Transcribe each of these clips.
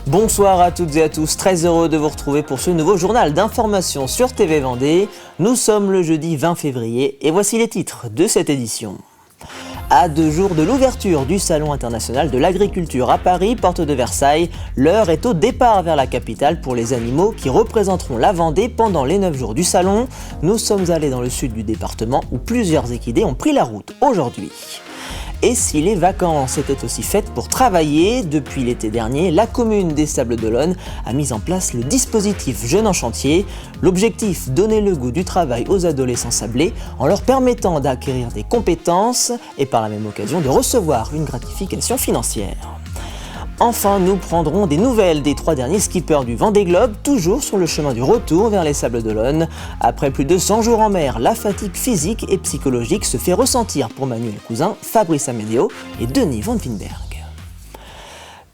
Bonsoir à toutes et à tous, très heureux de vous retrouver pour ce nouveau journal d'information sur TV Vendée. Nous sommes le jeudi 20 février et voici les titres de cette édition. À 2 jours de l'ouverture du Salon international de l'agriculture à Paris, porte de Versailles, l'heure est au départ vers la capitale pour les animaux qui représenteront la Vendée pendant les 9 jours du salon. Nous sommes allés dans le sud du département où plusieurs équidés ont pris la route aujourd'hui. Et si les vacances étaient aussi faites pour travailler, depuis l'été dernier, la commune des Sables-d'Olonne a mis en place le dispositif Jeunes en chantier. L'objectif, donner le goût du travail aux adolescents sablés en leur permettant d'acquérir des compétences et par la même occasion de recevoir une gratification financière. Enfin, nous prendrons des nouvelles des 3 derniers skippers du Vendée Globe, toujours sur le chemin du retour vers les Sables-d'Olonne. Après plus de 100 jours en mer, la fatigue physique et psychologique se fait ressentir pour Manuel Cousin, Fabrice Amédéo et Denis Van Winberg.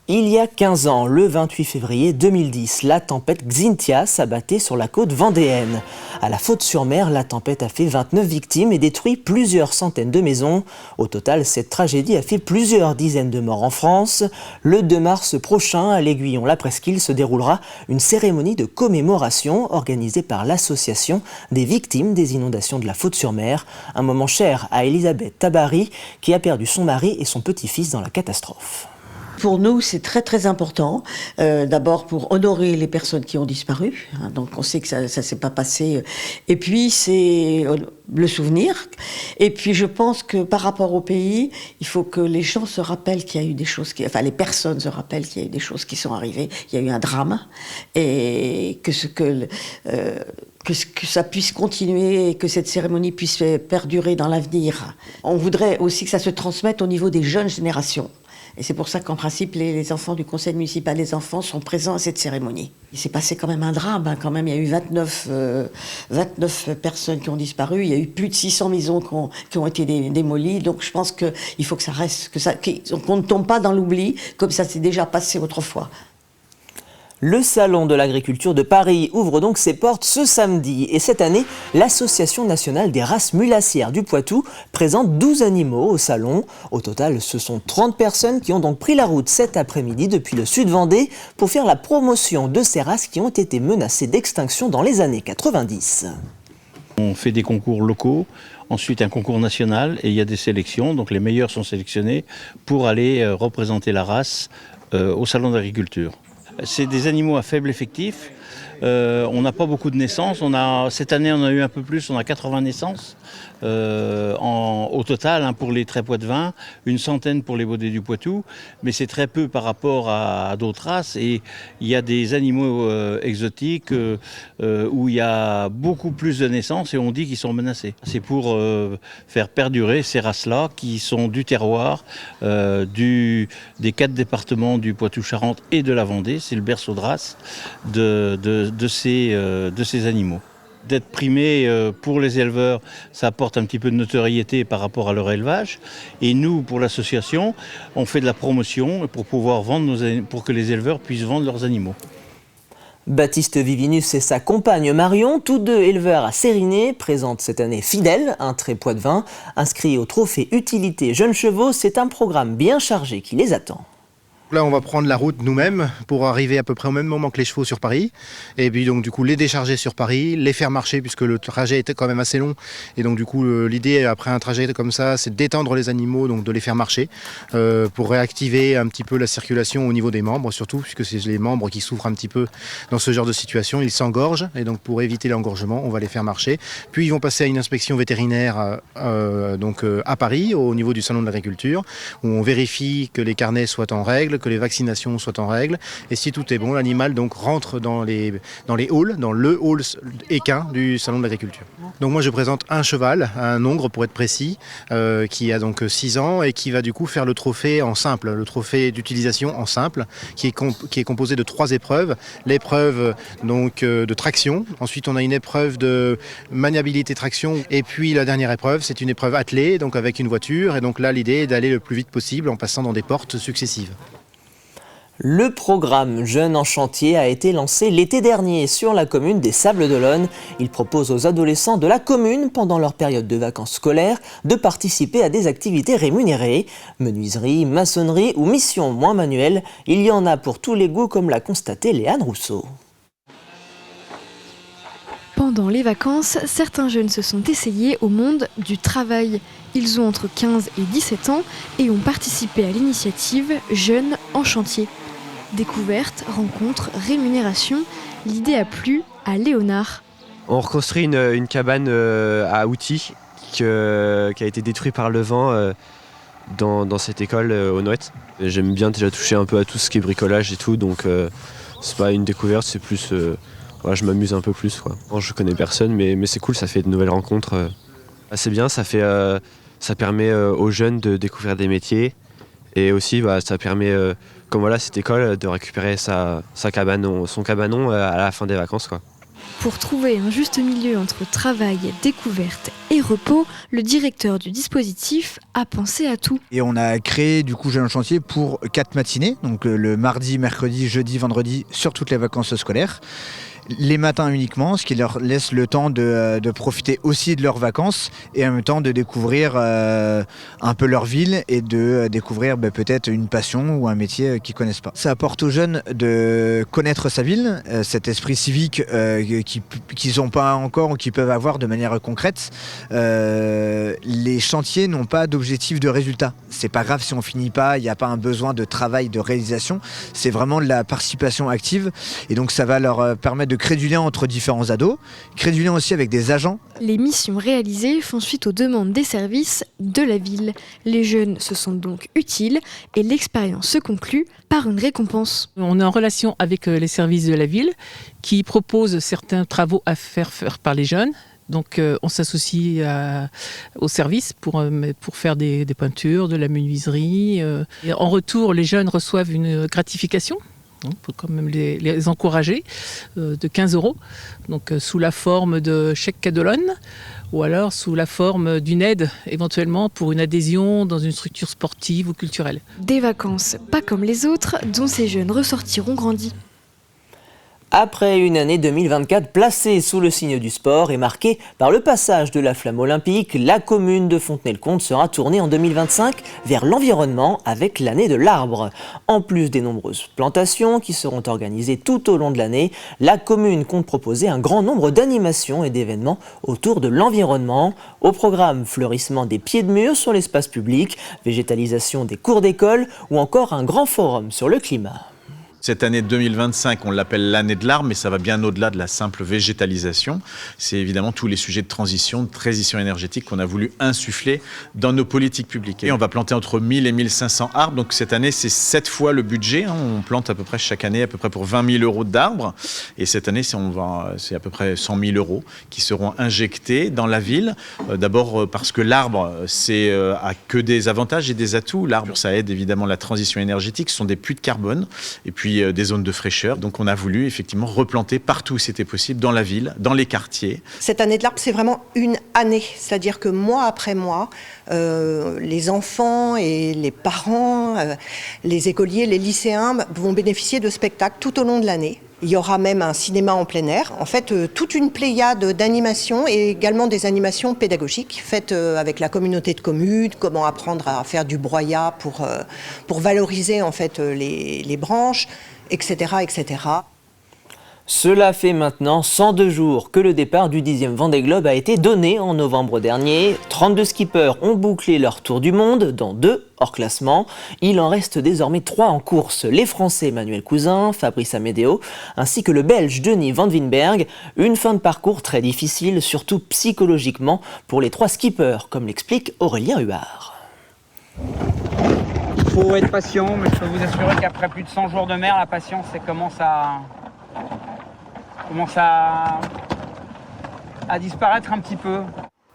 Il y a 15 ans, le 28 février 2010, la tempête Xynthia s'abattait sur la côte vendéenne. À la Faute-sur-Mer, la tempête a fait 29 victimes et détruit plusieurs centaines de maisons. Au total, cette tragédie a fait plusieurs dizaines de morts en France. Le 2 mars prochain, à l'Aiguillon-la-Presqu'île, se déroulera une cérémonie de commémoration organisée par l'Association des victimes des inondations de la Faute-sur-Mer. Un moment cher à Elisabeth Tabary, qui a perdu son mari et son petit-fils dans la catastrophe. Pour nous, c'est très très important. D'abord pour honorer les personnes qui ont disparu. Donc on sait que ça s'est pas passé. Et puis c'est le souvenir. Et puis je pense que par rapport au pays, il faut que les gens se rappellent qu'il y a eu des choses les personnes se rappellent qu'il y a eu des choses qui sont arrivées. Il y a eu un drame et que ça puisse continuer et que cette cérémonie puisse perdurer dans l'avenir. On voudrait aussi que ça se transmette au niveau des jeunes générations. Et c'est pour ça qu'en principe, les enfants du conseil municipal des enfants sont présents à cette cérémonie. Il s'est passé quand même un drame, quand même. Il y a eu 29 personnes qui ont disparu. Il y a eu plus de 600 maisons qui ont été démolies. Donc je pense qu'il faut que ça reste, qu'on ne tombe pas dans l'oubli, comme ça s'est déjà passé autrefois. Le Salon de l'agriculture de Paris ouvre donc ses portes ce samedi. Et cette année, l'Association nationale des races mulassières du Poitou présente 12 animaux au salon. Au total, ce sont 30 personnes qui ont donc pris la route cet après-midi depuis le sud Vendée pour faire la promotion de ces races qui ont été menacées d'extinction dans les années 90. On fait des concours locaux, ensuite un concours national et il y a des sélections. Donc les meilleurs sont sélectionnés pour aller représenter la race au Salon de l'agriculture. C'est des animaux à faible effectif. On n'a pas beaucoup de naissances. Cette année, on a eu un peu plus, on a 80 naissances au total pour les traits poitevins, une centaine pour les baudets du Poitou, mais c'est très peu par rapport à d'autres races. Et il y a des animaux exotiques où il y a beaucoup plus de naissances et on dit qu'ils sont menacés. C'est pour faire perdurer ces races-là qui sont du terroir, des 4 départements du Poitou-Charentes et de la Vendée. C'est le berceau de race de ces animaux. D'être primé pour les éleveurs, ça apporte un petit peu de notoriété par rapport à leur élevage. Et nous, pour l'association, on fait de la promotion pour pouvoir pour que les éleveurs puissent vendre leurs animaux. Baptiste Vivinus et sa compagne Marion, tous deux éleveurs à Sériné, présentent cette année Fidèle, un trait poitevin. Inscrit au trophée utilité jeunes chevaux, c'est un programme bien chargé qui les attend. Là, on va prendre la route nous-mêmes pour arriver à peu près au même moment que les chevaux sur Paris. Et puis donc du coup les décharger sur Paris, les faire marcher puisque le trajet était quand même assez long. Et donc du coup l'idée après un trajet comme ça, c'est d'étendre les animaux, donc de les faire marcher pour réactiver un petit peu la circulation au niveau des membres, surtout puisque c'est les membres qui souffrent un petit peu dans ce genre de situation. Ils s'engorgent et donc pour éviter l'engorgement, on va les faire marcher. Puis ils vont passer à une inspection vétérinaire à Paris au niveau du Salon de l'agriculture où on vérifie que les carnets soient en règle, que les vaccinations soient en règle, et si tout est bon, l'animal donc rentre dans le hall équin du Salon de l'agriculture. Donc moi je présente un cheval, un hongre pour être précis, qui a donc 6 ans et qui va du coup faire le trophée en simple, le trophée d'utilisation en simple, qui est composé de 3 épreuves. L'épreuve donc de traction, ensuite on a une épreuve de maniabilité traction, et puis la dernière épreuve c'est une épreuve attelée, donc avec une voiture, et donc là l'idée est d'aller le plus vite possible en passant dans des portes successives. Le programme Jeunes en chantier a été lancé l'été dernier sur la commune des Sables-d'Olonne. Il propose aux adolescents de la commune, pendant leur période de vacances scolaires, de participer à des activités rémunérées. Menuiserie, maçonnerie ou missions moins manuelles, il y en a pour tous les goûts, comme l'a constaté Léane Rousseau. Pendant les vacances, certains jeunes se sont essayés au monde du travail. Ils ont entre 15 et 17 ans et ont participé à l'initiative Jeunes en chantier. Découvertes, rencontres, rémunération, l'idée a plu à Léonard. On reconstruit une cabane à outils qui a été détruite par le vent dans cette école au Noët. J'aime bien déjà toucher un peu à tout ce qui est bricolage et tout, donc c'est pas une découverte, c'est plus... je m'amuse un peu plus, quoi. Bon, je connais personne, mais c'est cool, ça fait de nouvelles rencontres. C'est bien, ça permet aux jeunes de découvrir des métiers. Et aussi, ça permet, comme voilà, cette école, de récupérer son cabanon à la fin des vacances, quoi. Pour trouver un juste milieu entre travail, découverte et repos, le directeur du dispositif a pensé à tout. Et on a créé du coup Jeunes en chantier pour 4 matinées, donc le mardi, mercredi, jeudi, vendredi, sur toutes les vacances scolaires. Les matins uniquement, ce qui leur laisse le temps de profiter aussi de leurs vacances et en même temps de découvrir un peu leur ville et de découvrir peut-être une passion ou un métier qu'ils ne connaissent pas. Ça apporte aux jeunes de connaître sa ville, cet esprit civique qu'ils n'ont pas encore ou qu'ils peuvent avoir de manière concrète. Les chantiers n'ont pas d'objectif de résultat. C'est pas grave si on finit pas, il n'y a pas un besoin de travail, de réalisation. C'est vraiment de la participation active et donc ça va leur permettre de créer du lien entre différents ados, créer du lien aussi avec des agents. Les missions réalisées font suite aux demandes des services de la ville. Les jeunes se sentent donc utiles et l'expérience se conclut par une récompense. On est en relation avec les services de la ville qui proposent certains travaux à faire par les jeunes. Donc on s'associe au service pour faire des peintures, de la menuiserie. Et en retour, les jeunes reçoivent une gratification, pour quand même les encourager, de 15 €, donc sous la forme de chèque Cadolone, ou alors sous la forme d'une aide éventuellement pour une adhésion dans une structure sportive ou culturelle. Des vacances pas comme les autres, dont ces jeunes ressortiront grandis. Après une année 2024 placée sous le signe du sport et marquée par le passage de la flamme olympique, la commune de Fontenay-le-Comte sera tournée en 2025 vers l'environnement avec l'année de l'arbre. En plus des nombreuses plantations qui seront organisées tout au long de l'année, la commune compte proposer un grand nombre d'animations et d'événements autour de l'environnement. Au programme, fleurissement des pieds de mur sur l'espace public, végétalisation des cours d'école ou encore un grand forum sur le climat. Cette année 2025, on l'appelle l'année de l'arbre, mais ça va bien au-delà de la simple végétalisation. C'est évidemment tous les sujets de transition énergétique qu'on a voulu insuffler dans nos politiques publiques. Et on va planter entre 1000 et 1500 arbres. Donc cette année, c'est 7 fois le budget. On plante à peu près chaque année, à peu près pour 20 000 € d'arbres. Et cette année, c'est à peu près 100 000 € qui seront injectés dans la ville. D'abord parce que l'arbre, a que des avantages et des atouts. L'arbre, ça aide évidemment la transition énergétique. Ce sont des puits de carbone. Et puis des zones de fraîcheur. Donc on a voulu effectivement replanter partout où c'était possible, dans la ville, dans les quartiers. Cette année de l'arbre, c'est vraiment une année. C'est-à-dire que mois après mois, les enfants et les parents, les écoliers, les lycéens vont bénéficier de spectacles tout au long de l'année. Il y aura même un cinéma en plein air. En fait, toute une pléiade d'animations et également des animations pédagogiques faites avec la communauté de communes, comment apprendre à faire du broyat pour valoriser en fait les branches, etc., etc. Cela fait maintenant 102 jours que le départ du 10e Vendée Globe a été donné en novembre dernier. 32 skippers ont bouclé leur tour du monde, dont 2 hors classement. Il en reste désormais 3 en course. Les Français Manuel Cousin, Fabrice Amédéo, ainsi que le Belge Denis Van Winberg. Une fin de parcours très difficile, surtout psychologiquement, pour les 3 skippers, comme l'explique Aurélien Huard. Il faut être patient, mais je peux vous assurer qu'après plus de 100 jours de mer, la patience commence à disparaître un petit peu.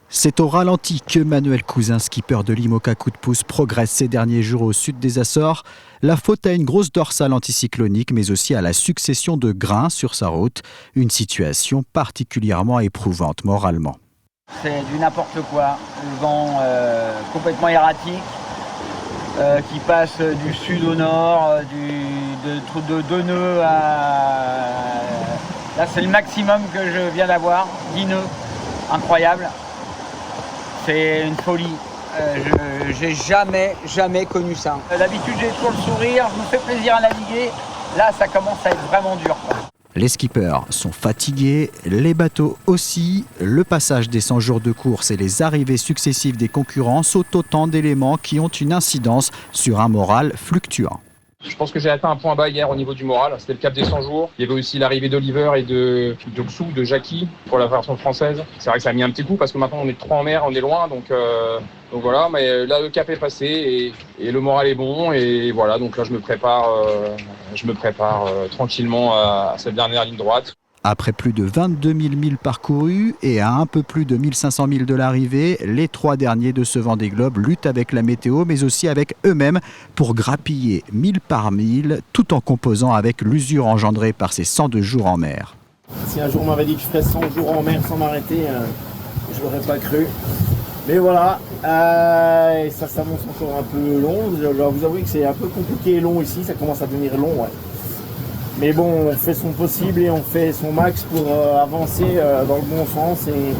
C'est au ralenti que Manuel Cousin, skipper de l'IMOCA Coup de Pouce, progresse ces derniers jours au sud des Açores. La faute à une grosse dorsale anticyclonique, mais aussi à la succession de grains sur sa route. Une situation particulièrement éprouvante moralement. C'est du n'importe quoi. Le vent complètement erratique qui passe du sud au nord, de 2 nœuds à... Là, c'est le maximum que je viens d'avoir, 10 nœuds, incroyable. C'est une folie. J'ai jamais connu ça. D'habitude, j'ai toujours le sourire, je me fais plaisir à naviguer. Là, ça commence à être vraiment dur, quoi. Les skippers sont fatigués, les bateaux aussi. Le passage des 100 jours de course et les arrivées successives des concurrents sont autant d'éléments qui ont une incidence sur un moral fluctuant. Je pense que j'ai atteint un point bas hier au niveau du moral. C'était le cap des 100 jours. Il y avait aussi l'arrivée d'Oliver et de Xu, de Jackie pour la version française. C'est vrai que ça a mis un petit coup parce que maintenant on est 3 en mer, on est loin. Donc voilà, mais là le cap est passé et le moral est bon. Et voilà, donc là je me prépare tranquillement à cette dernière ligne droite. Après plus de 22 000 milles parcourus et à un peu plus de 1500 milles de l'arrivée, les 3 derniers de ce Vendée Globe luttent avec la météo mais aussi avec eux-mêmes pour grappiller mille par mille tout en composant avec l'usure engendrée par ces 102 jours en mer. Si un jour on m'avait dit que je ferais 100 jours en mer sans m'arrêter, je l'aurais pas cru. Mais voilà, ça s'annonce encore un peu long. Je dois vous avouer que c'est un peu compliqué et long ici, ça commence à devenir long. Ouais. Mais bon, on fait son possible et on fait son max pour avancer dans le bon sens et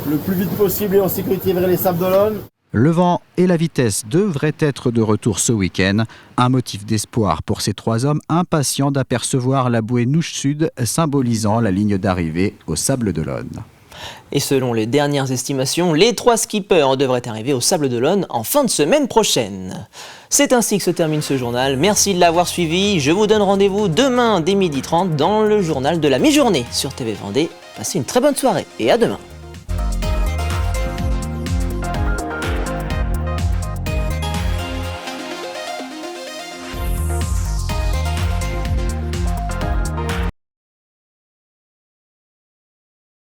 le plus vite possible et en sécurité vers les Sables d'Olonne. Le vent et la vitesse devraient être de retour ce week-end. Un motif d'espoir pour ces 3 hommes impatients d'apercevoir la bouée Nouche Sud symbolisant la ligne d'arrivée aux Sables d'Olonne. Et selon les dernières estimations, les 3 skippers devraient arriver aux Sables d'Olonne en fin de semaine prochaine. C'est ainsi que se termine ce journal. Merci de l'avoir suivi. Je vous donne rendez-vous demain dès 12h30 dans le journal de la mi-journée sur TV Vendée. Passez une très bonne soirée et à demain.